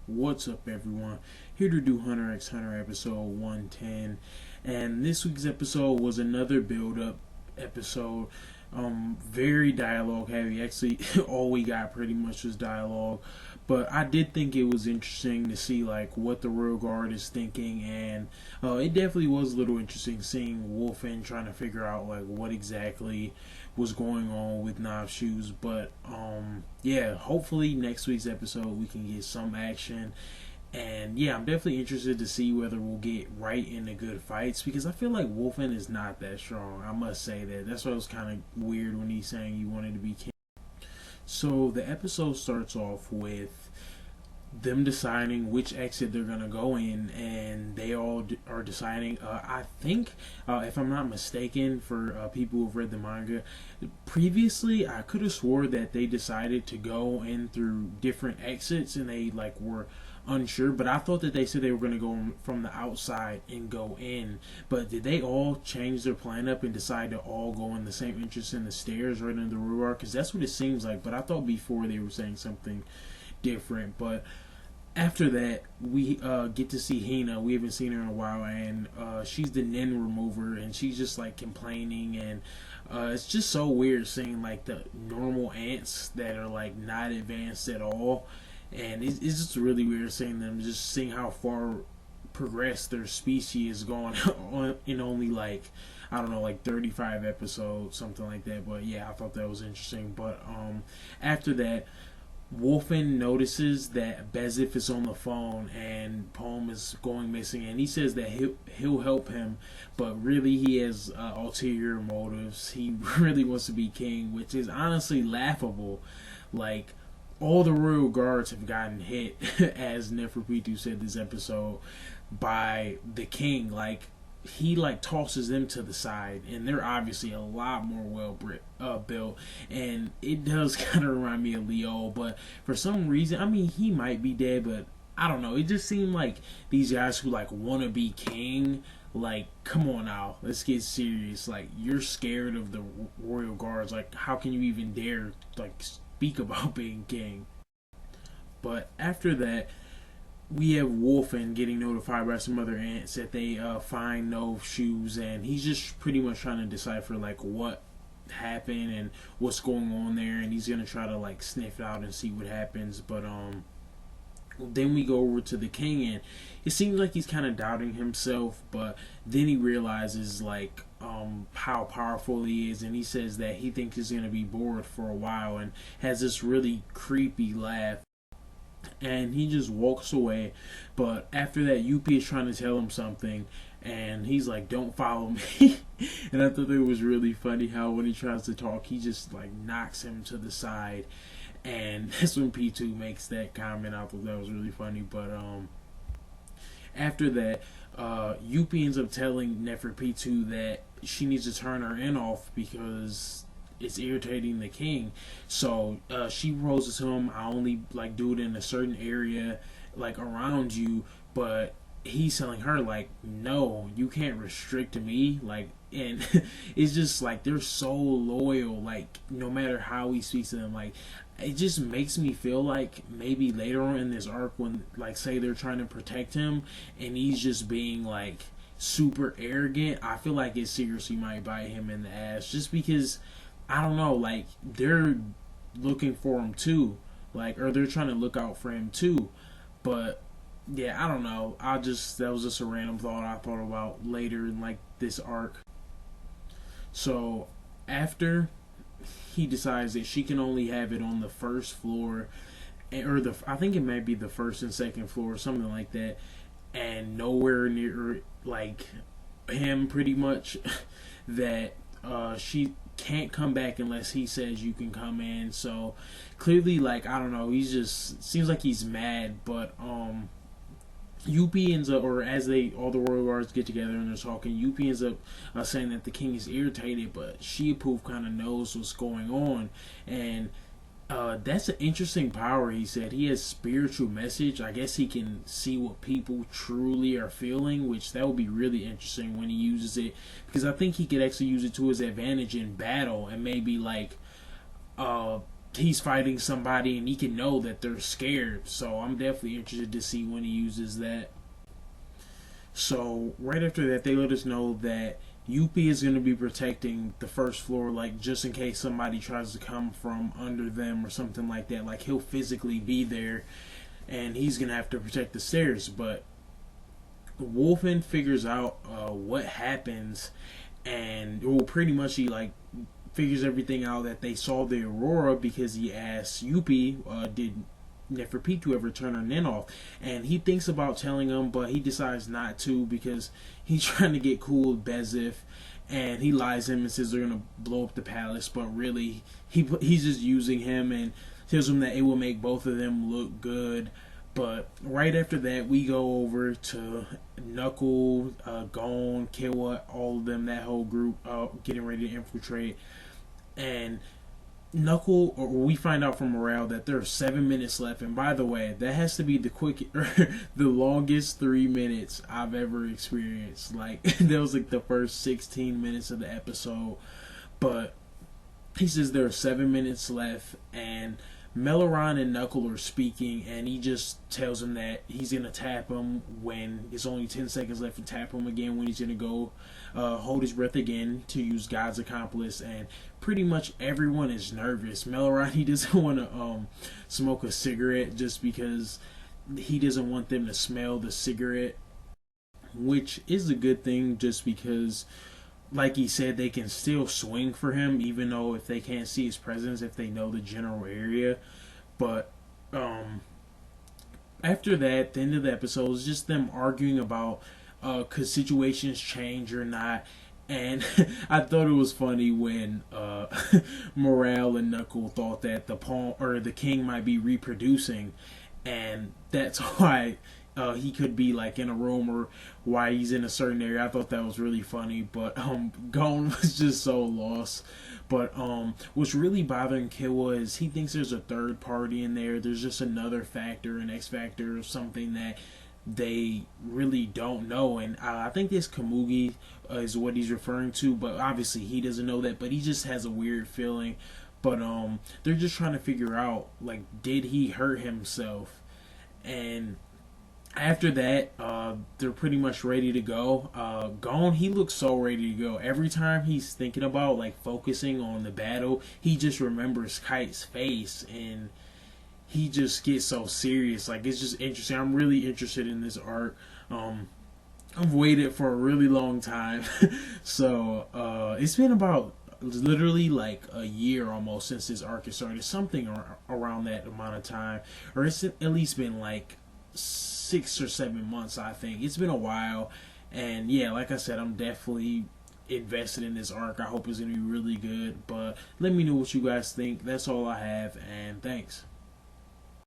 What's up, everyone? Here to do Hunter x Hunter episode 110, and this week's episode was another build-up episode. Very dialogue heavy. Actually, all we got pretty much was dialogue, but I did think it was interesting to see like what the Royal Guard is thinking, and it definitely was a little interesting seeing Wolfen trying to figure out like what exactly was going on with Knob's shoes. But yeah, hopefully next week's episode we can get some action. And yeah, I'm definitely interested to see whether we'll get right into good fights, because I feel like Wolfen is not that strong. I must say that. That's why it was kind of weird when he's saying he wanted to be king. So the episode starts off with them deciding which exit they're gonna go in, and they all are deciding. I think, if I'm not mistaken, for people who've read the manga, previously I could have swore that they decided to go in through different exits, and they like were unsure. But I thought that they said they were gonna go from the outside and go in. But did they all change their plan up and decide to all go in the same entrance in the stairs right into the rear? Because that's what it seems like. But I thought before they were saying something different. But after that, we get to see Hina. We haven't seen her in a while, and she's the nin remover, and she's just like complaining, and it's just so weird seeing like the normal ants that are like not advanced at all, and it's just really weird seeing them, just seeing how far progressed their species is going on in only like, I don't know, like 35 episodes, something like that. But yeah, I thought that was interesting. But after that, Wolfen notices that Bezif is on the phone and Poem is going missing, and he says that he'll help him, but really he has ulterior motives. He really wants to be king, which is honestly laughable. Like, all the royal guards have gotten hit, as Neferpitu said this episode, by the king. Like, he like tosses them to the side, and they're obviously a lot more well built, and it does kind of remind me of Leo. But for some reason, I mean, he might be dead, but I don't know, it just seemed like these guys who like want to be king, like, come on now, let's get serious. Like, you're scared of the royal guards. Like, how can you even dare like speak about being king? But after that, we have Wolfen getting notified by some other ants that they find no shoes, and he's just pretty much trying to decipher like what happened and what's going on there, and he's gonna try to like sniff it out and see what happens. But then we go over to the king, and it seems like he's kind of doubting himself, but then he realizes like how powerful he is, and he says that he thinks he's gonna be bored for a while, and has this really creepy laugh, and he just walks away. But after that, Yuppie is trying to tell him something, and he's like, don't follow me. And I thought it was really funny how when he tries to talk, he just like knocks him to the side, and that's when P2 makes that comment. I thought that was really funny. But after that, Yuppie ends up telling Neferpitu that she needs to turn her in off because it's irritating the king. So she proposes to him, I only like do it in a certain area like around you. But he's telling her like, no, you can't restrict me. Like, and it's just like they're so loyal, like no matter how he speaks to them. Like, it just makes me feel like maybe later on in this arc, when like say they're trying to protect him and he's just being like super arrogant, I feel like it seriously might bite him in the ass, just because I don't know, like they're looking for him too, like, or they're trying to look out for him too. But yeah, I don't know. That was just a random thought I thought about later in like this arc. So after he decides that she can only have it on the first floor, or I think it might be the first and second floor, something like that, and nowhere near like him, pretty much, that she can't come back unless he says you can come in. So clearly, like, I don't know, he's just seems like he's mad. But Yuppie ends up, or as all the royal guards get together and they're talking, Yuppie ends up saying that the king is irritated, but Sheepoof kind of knows what's going on, and that's an interesting power. He said he has spiritual message. I guess he can see what people truly are feeling, which that would be really interesting when he uses it, because I think he could actually use it to his advantage in battle, and maybe like he's fighting somebody and he can know that they're scared. So I'm definitely interested to see when he uses that. So right after that, they let us know that Yuppie is going to be protecting the first floor, like just in case somebody tries to come from under them or something like that. Like he'll physically be there, and he's going to have to protect the stairs. But Wolfen figures out what happens, and well, pretty much he like figures everything out that they saw the aurora because he asked Yuppie, did Neferpitou ever turn her nin off? And he thinks about telling him, but he decides not to because he's trying to get cool with Bezif, and he lies to him and says they're gonna blow up the palace, but really he's just using him and tells him that it will make both of them look good. But right after that, we go over to Knuckle, Gon, Killua, all of them, that whole group, getting ready to infiltrate. And Knuckle, or we find out from Morale that there are 7 minutes left. And by the way, that has to be the longest 3 minutes I've ever experienced. Like, that was like the first 16 minutes of the episode. But he says there are 7 minutes left, and Melaron and Knuckle are speaking, and he just tells him that he's going to tap him when it's only 10 seconds left, and tap him again when he's going to go hold his breath again to use God's accomplice. And pretty much everyone is nervous. Melaron, he doesn't want to smoke a cigarette just because he doesn't want them to smell the cigarette, which is a good thing just because, like he said, they can still swing for him even though if they can't see his presence, if they know the general area. But after that, the end of the episode is just them arguing about could situations change or not. And I thought it was funny when Morale and Knuckle thought that the king might be reproducing, and that's why he could be like in a room or why he's in a certain area. I thought that was really funny, but Gon was just so lost. But what's really bothering Killua is he thinks there's a third party in there. There's just another factor, an X factor, or something that they really don't know. And I think this Kamugi is what he's referring to, but obviously he doesn't know that, but he just has a weird feeling. But they're just trying to figure out, like, did he hurt himself? And after that, they're pretty much ready to go. Gon, he looks so ready to go. Every time he's thinking about, like, focusing on the battle, he just remembers Kite's face, and he just gets so serious. Like, it's just interesting. I'm really interested in this arc. I've waited for a really long time. So, it's been about literally like a year almost since this arc has started. Something around that amount of time. Or it's at least been like 6 or 7 months, I think. It's been a while. And yeah, like I said, I'm definitely invested in this arc. I hope it's going to be really good. But let me know what you guys think. That's all I have. And thanks.